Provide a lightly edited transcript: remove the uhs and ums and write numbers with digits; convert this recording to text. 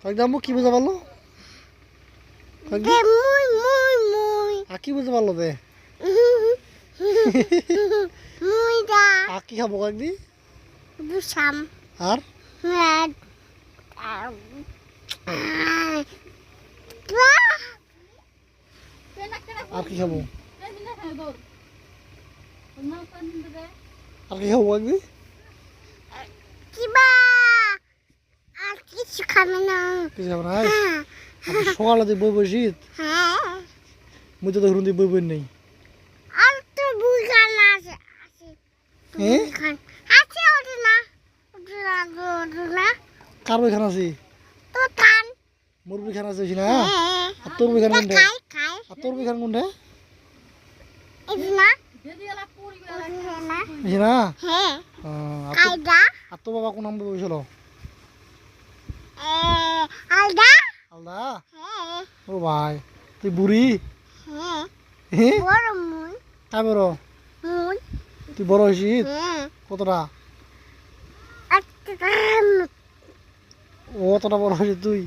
আম্মু কি বুঝতে পারলো? কি বুঝতে পারলো বে? কি খাবো কয়েকদি? আর আর কি খাবো? আর কি খাবো কয়েকদি? কিছু খাবে না। কিছু খাবো না? সকালে তুই বই বই শীত মুই তো ধরুন বই বই নেই। আর তো বুখান আছে আছে ওটা না কার বই খান আছে? তো খান মোর বই খান আছে না? আর তোর বই খান কোনটা? আর তোর বই খান কোনটা? না আর তো বাবা কোন নাম বইছিল? আলদা ও ভাই তুই বুড়ি তা বড় তুই বড় হয়েছিস কতটা? ও অতটা বড় হয়েছিস তুই?